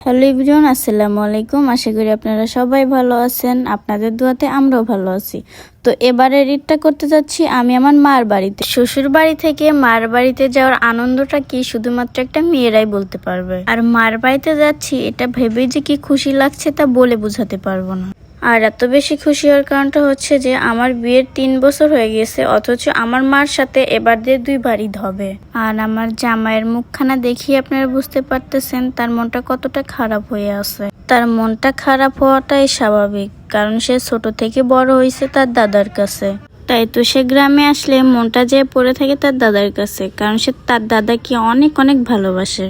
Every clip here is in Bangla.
হ্যালো এভরিওয়ান, আসসালামু আলাইকুম। আশা করি আপনারা সবাই ভালো আছেন। আপনাদের দোয়াতে আমরাও ভালো আছি। তো এবারের ঈদটা করতে যাচ্ছি আমি আমার মার বাড়িতে। শ্বশুর বাড়ি থেকে মার বাড়িতে যাওয়ার আনন্দটা কি শুধুমাত্র একটা মেয়েরাই বলতে পারবে। আর মার বাড়িতে যাচ্ছি এটা ভেবে যে কি খুশি লাগছে তা বলে বোঝাতে পারবো না। আর এত বেশি খুশি হওয়ার কারণটা হচ্ছে যে আমার বিয়ের 3 বছর হয়ে গেছে, অথচ আমার মার সাথে এবার দিয়ে 2বার ঈদ হবে। আর আমার জামাইয়ের মুখখানা দেখিয়ে আপনারা বুঝতে পারতেছেন তার মনটা কতটা খারাপ হয়ে আছে। তার মনটা খারাপ হওয়াটাই স্বাভাবিক, কারণ সে ছোট থেকে বড় হয়েছে তার দাদার কাছে। তাই তো সে গ্রামে আসলে মনটা যেয়ে পড়ে থাকে তার দাদার কাছে, কারণ সে তার দাদাকে অনেক অনেক ভালোবাসে।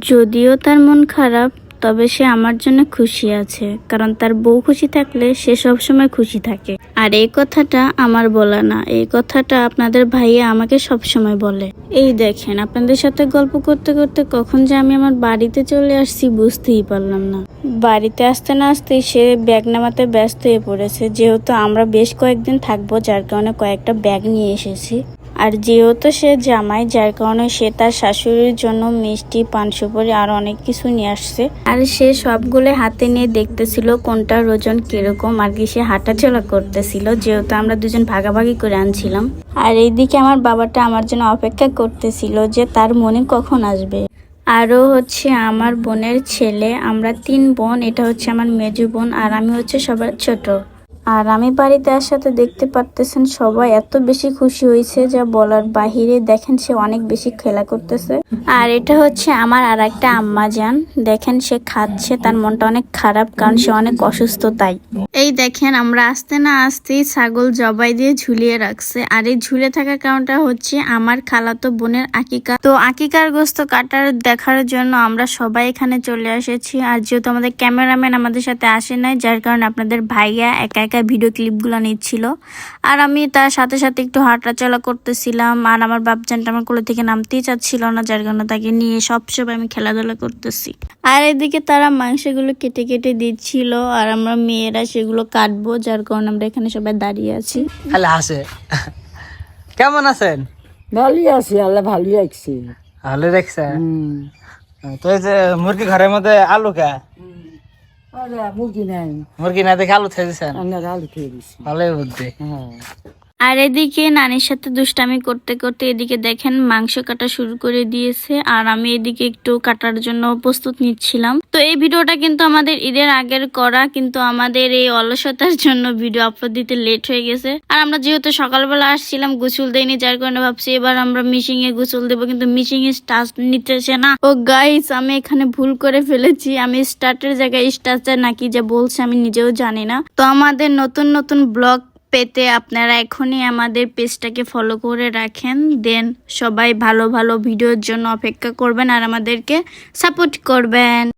যদিও তার মন খারাপ, তবে সে আমার জন্য খুশি আছে, কারণ তার বউ খুশি থাকলে সে সবসময় খুশি থাকে। আর এই কথাটা আমার বলা না, এই কথাটা আপনাদের ভাইয়া আমাকে সবসময় বলে। এই দেখেন, আপনাদের সাথে গল্প করতে করতে কখন যে আমি আমার বাড়িতে চলে আসছি বুঝতেই পারলাম না। বাড়িতে আসতে না আসতেই সে ব্যাগ নামাতে ব্যস্ত হয়ে পড়েছে, যেহেতু আমরা বেশ কয়েকদিন থাকবো যার কারণে কয়েকটা ব্যাগ নিয়ে এসেছি। আর যেহেতু সে জামাই, যার কারণে সে তার শাশুড়ির জন্য মিষ্টি, পান সুপারি আর অনেক কিছু নিয়ে আসছে। আর সে সবগুলো হাতে নিয়ে দেখতেছিল কোনটার ওজন কিরকম, আর কি সে হাঁটাচলা করতেছিল, যেহেতু আমরা দুজন ভাগাভাগি করে আনছিলাম। আর এইদিকে আমার বাবাটা আমার জন্য অপেক্ষা করতেছিল যে তার মনে কখন আসবে। আরও হচ্ছে আমার বোনের ছেলে, আমরা 3 বোন। এটা হচ্ছে আমার মেজো বোন আর আমি হচ্ছে সবার ছোট। আর আমি বাড়িতে আসাতে দেখতে পারতেছেন সবাই এত বেশি খুশি হয়েছে যা বলার বাহিরে। দেখেন সে অনেক বেশি খেলা করতেছে। আর এটা হচ্ছে আমার আর একটা আম্মা জান, দেখেন সে খাচ্ছে, তার মনটা অনেক খারাপ কারণ সে অনেক অসুস্থ তাই। এই দেখেন আমরা আসতে না আসতেই ছাগল জবাই দিয়ে ঝুলিয়ে রাখছে। আর এই ঝুলে থাকার কারণটা হচ্ছে আমার খালাতো বোনের আকিকা। তো আকিকার গোস্ত কাটার দেখার জন্য আমরা সবাই এখানে চলে এসেছি। আর যেহেতু আমাদের ক্যামেরাম্যান আমাদের সাথে আসে নাই, যার কারণে আপনাদের ভাইয়া একা একা ভিডিও ক্লিপগুলো নিচ্ছিল আর আমি তার সাথে সাথে একটু হাঁটাচলা করতেছিলাম। আর আমার বাপজানটা আমার কোলে থেকে নামতেই চাচ্ছিল না, যার কারণে তাকে নিয়ে সবসময় আমি খেলাধুলা করতেছি। আর এদিকে তারা মাংসগুলো কেটে কেটে দিচ্ছিল আর আমরা মেয়েরা সেগুলো কাটবো, যার কারণে আমরা এখানে সবাই দাঁড়িয়ে আছি। হ্যালো আসে, কেমন আছেন? ভালোই আছি, আল্লাহ ভালোই রাখছি। ভালো দেখছেন? তো এই যে মুরগি ঘরের মধ্যে আলু কে মুরগি নাই, মুরগি না দেখে আলু খেয়ে দিচ্ছেন, আলু খেয়ে দিছি। ভালোই বুদ্ধি। হ্যাঁ, আর এদিকে নানির সাথে দুষ্টামি করতে করতে এদিকে দেখেন মাংস কাটা শুরু করে দিয়েছে আর আমি এদিকে একটু কাটার জন্য প্রস্তুত নিচ্ছিলাম। তো এই ভিডিওটা কিন্তু আমাদের ঈদের আগের করা, কিন্তু আমাদের এই অলসতার জন্য ভিডিও আপলোড দিতে লেট হয়ে গেছে। আর আমরা যেহেতু সকালবেলা আসছিলাম, গোসল দেয়নি, যার কারণে ভাবছি এবার আমরা মিশিং এ গোসল দেবো, কিন্তু মিশিং এ স্টার্ট নিতেছে না। ও গাইস, আমি এখানে ভুল করে ফেলেছি, আমি স্টার্টের জায়গায় স্টার্টার নাকি যে বলছে আমি নিজেও জানি না। তো আমাদের নতুন নতুন ব্লগ পেতে আপনারা এখনই আমাদের পেজটাকে ফলো করে রাখেন, দেন সবাই ভালো ভালো ভিডিওর জন্য অপেক্ষা করবেন আর আমাদেরকে সাপোর্ট করবেন।